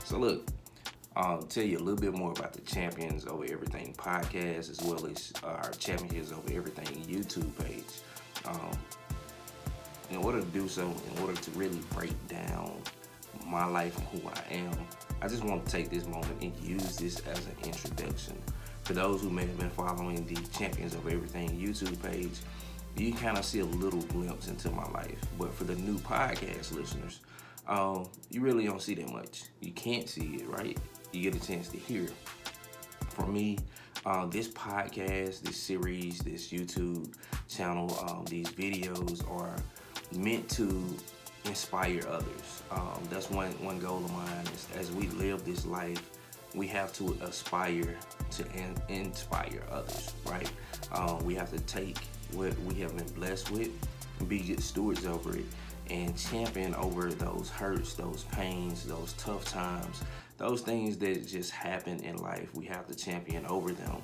So look, I'll tell you a little bit more about the Champions Over Everything podcast, as well as our Champions Over Everything YouTube page. Um, in order to do so, in order to really break down my life and who I am, I just want to take this moment and use this as an introduction. For those who may have been following the Champions of Everything YouTube page, you kind of see a little glimpse into my life. But for the new podcast listeners, you really don't see that much. You can't see it, right? You get a chance to hear it. For me, this podcast, this series, this YouTube channel, these videos are meant to inspire others. That's one goal of mine is as we live this life, we have to aspire to inspire others, right? We have to take what we have been blessed with, be good stewards over it, and champion over those hurts, those pains, those tough times, those things that just happen in life. We have to champion over them,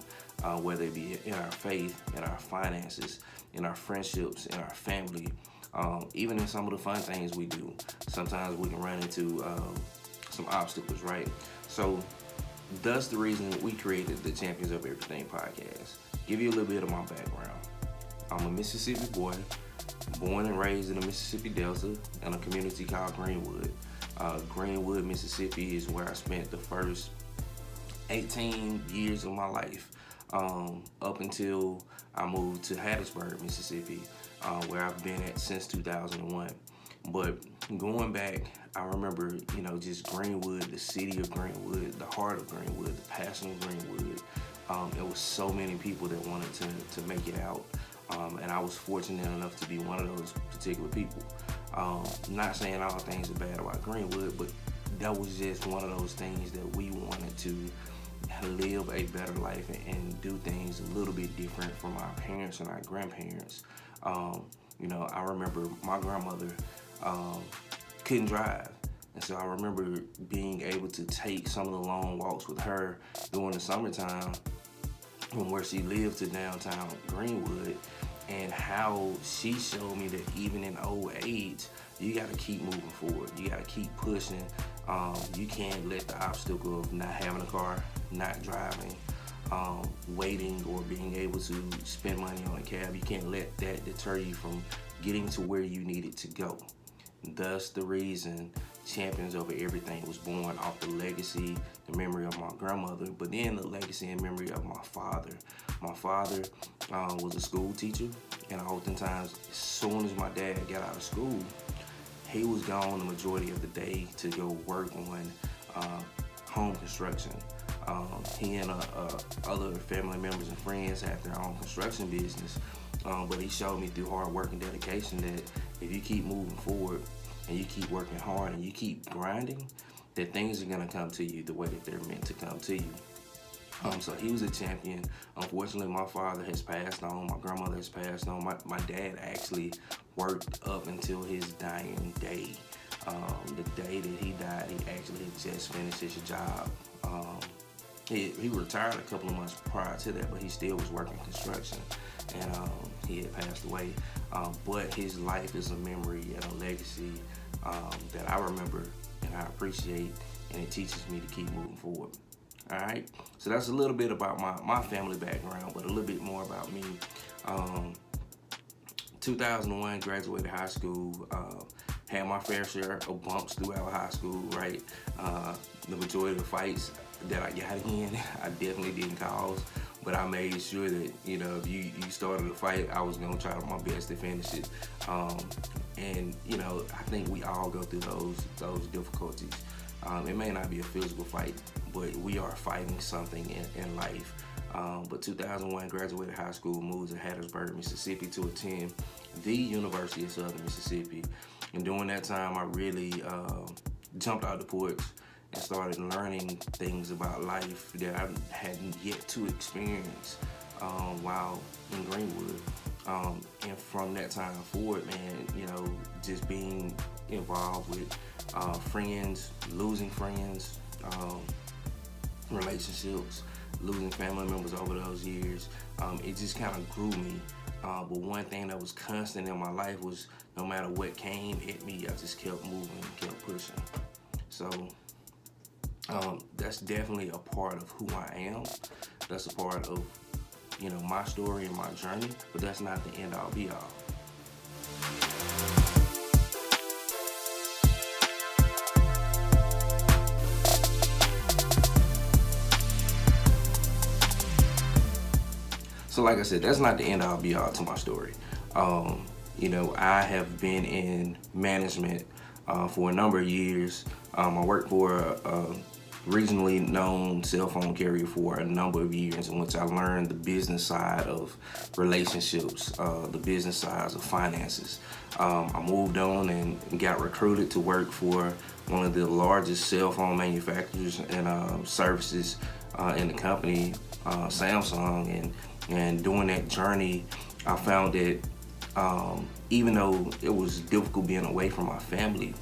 whether it be in our faith, in our finances, in our friendships, in our family, even in some of the fun things we do. Sometimes we can run into some obstacles, right? So that's the reason we created the Champions of Everything podcast. Give you a little bit of my background. I'm a Mississippi boy, born and raised in the Mississippi Delta in a community called Greenwood. Greenwood, Mississippi is where I spent the first 18 years of my life, up until I moved to Hattiesburg, Mississippi, where I've been at since 2001. But going back, I remember, just Greenwood, the city of Greenwood, the heart of Greenwood, the passion of Greenwood. There was so many people that wanted to make it out. And I was fortunate enough to be one of those particular people. Not saying all things are bad about Greenwood, but that was just one of those things that we wanted to live a better life and do things a little bit different from our parents and our grandparents. I remember my grandmother couldn't drive. And so I remember being able to take some of the long walks with her during the summertime from where she lived to downtown Greenwood, and how she showed me that even in old age, you got to keep moving forward. You got to keep pushing. You can't let the obstacle of not having a car, not driving, waiting, or being able to spend money on a cab, you can't let that deter you from getting to where you needed to go. Thus the reason Champions Over Everything was born off the legacy, the memory of my grandmother, but then the legacy and memory of my father. My father was a school teacher, and oftentimes, as soon as my dad got out of school, he was gone the majority of the day to go work on home construction. He and other family members and friends had their own construction business, but he showed me through hard work and dedication that if you keep moving forward and you keep working hard and you keep grinding, that things are gonna come to you the way that they're meant to come to you. So he was a champion. Unfortunately, my father has passed on. My grandmother has passed on. My dad actually worked up until his dying day. The day that he died, he actually had just finished his job. He retired a couple of months prior to that, but he still was working construction, and he had passed away. But his life is a memory and a legacy that I remember and I appreciate, and it teaches me to keep moving forward. All right, so that's a little bit about my family background, but a little bit more about me. 2001, graduated high school, had my fair share of bumps throughout high school, right? The majority of the fights that I got in, I definitely didn't cause, but I made sure that, if you started a fight, I was gonna try my best to finish it. And I think we all go through those difficulties. It may not be a physical fight, but we are fighting something in life. But 2001, graduated high school, moved to Hattiesburg, Mississippi to attend the University of Southern Mississippi. And during that time, I really jumped out the porch and started learning things about life that I hadn't yet to experience while in Greenwood. And from that time forward, man, just being involved with friends, losing friends, relationships, losing family members over those years, it just kind of grew me. But one thing that was constant in my life was no matter what came at me, I just kept moving, kept pushing. So That's definitely a part of who I am. That's a part of, my story and my journey, but that's not the end all be all. So like I said, that's not the end all be all to my story. I have been in management for a number of years. I worked for a regionally known cell phone carrier for a number of years, in which I learned the business side of relationships, the business side of finances. I moved on and got recruited to work for one of the largest cell phone manufacturers and services in the company, Samsung, and during that journey, I found that even though it was difficult being away from my family,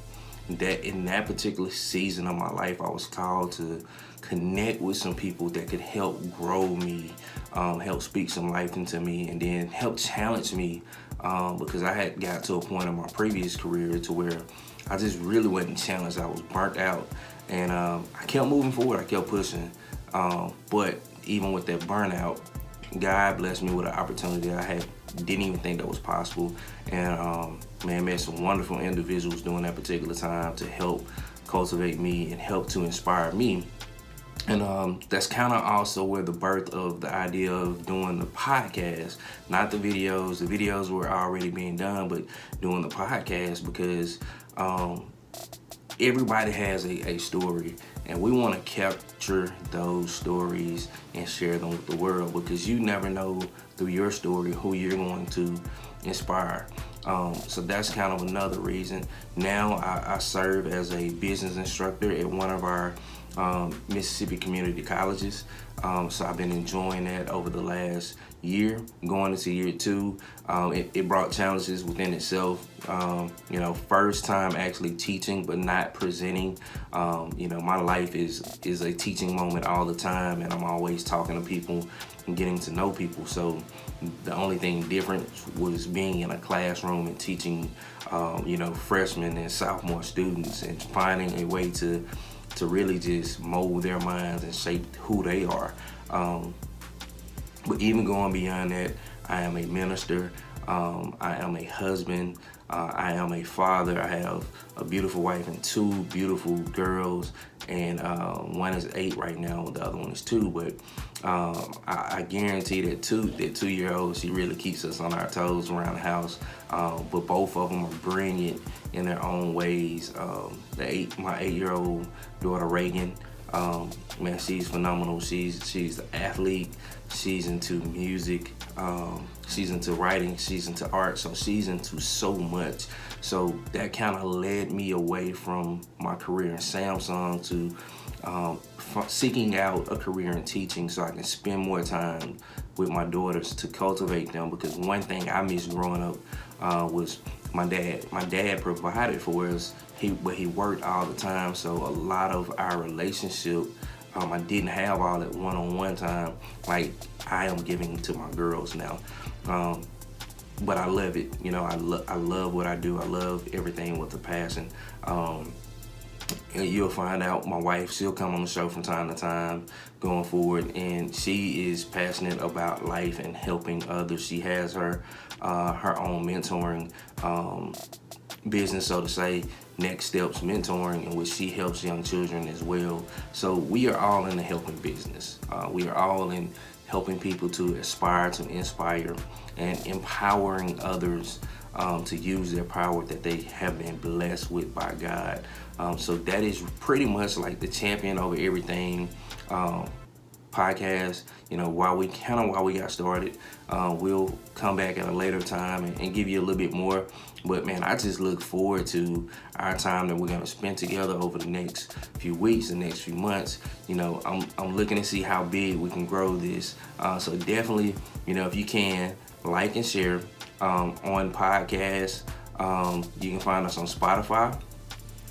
that in that particular season of my life, I was called to connect with some people that could help grow me, help speak some life into me, and then help challenge me because I had got to a point in my previous career to where I just really wasn't challenged. I was burnt out, and I kept moving forward. I kept pushing, but even with that burnout, God blessed me with an opportunity I didn't even think that was possible, and met some wonderful individuals during that particular time to help cultivate me and help to inspire me. And that's kind of also where the birth of the idea of doing the podcast, not the videos. The videos were already being done, but doing the podcast because everybody has a story, and we want to capture those stories and share them with the world, because you never know through your story who you're going to inspire. So that's kind of another reason. Now I serve as a business instructor at one of our Mississippi community colleges. So I've been enjoying that over the last year, going into year 2. It brought challenges within itself. First time actually teaching but not presenting. My life is a teaching moment all the time, and I'm always talking to people and getting to know people. So the only thing different was being in a classroom and teaching, freshmen and sophomore students, and finding a way to really just mold their minds and shape who they are. But even going beyond that, I am a minister, I am a husband, I am a father. I have a beautiful wife and 2 beautiful girls, and one is 8 right now, the other one is 2. But I guarantee that 2-year-old, she really keeps us on our toes around the house. But both of them are brilliant in their own ways. My 8-year-old daughter Reagan, she's phenomenal. She's an athlete. She's into music. She's into writing. She's into art. So she's into so much. So that kind of led me away from my career in Samsung to seeking out a career in teaching, so I can spend more time with my daughters to cultivate them. Because one thing I missed growing up was my dad. My dad provided for us, but he worked all the time. So a lot of our relationship, I didn't have all that one-on-one time like I am giving to my girls now. But I love it. I love what I do. I love everything with a passion. And you'll find out my wife, she'll come on the show from time to time going forward, and she is passionate about life and helping others. She has her own mentoring business, so to say, Next Steps Mentoring, in which she helps young children as well. So we are all in the helping business. We are all in helping people to aspire, to inspire, and empowering others to use their power that they have been blessed with by God. So that is pretty much like the Champion Over Everything podcast. While we got started. We'll come back at a later time and give you a little bit more. But man, I just look forward to our time that we're gonna spend together over the next few weeks, the next few months. I'm looking to see how big we can grow this. So definitely, if you can, like and share on podcasts. You can find us on Spotify.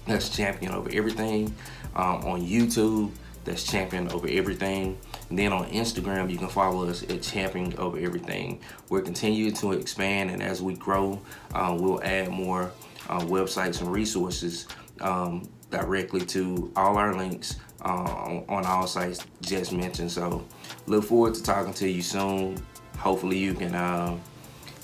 That's Champion Over Everything. On YouTube, that's Champion Over Everything. And then on Instagram, you can follow us at Champion Over Everything. We're continuing to expand, and as we grow, we'll add more websites and resources directly to all our links on all sites just mentioned. So look forward to talking to you soon. Hopefully you can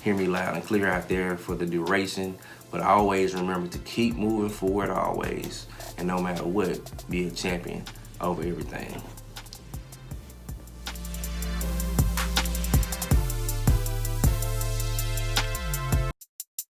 hear me loud and clear out there for the duration. But always remember to keep moving forward always. And no matter what, be a champion over everything.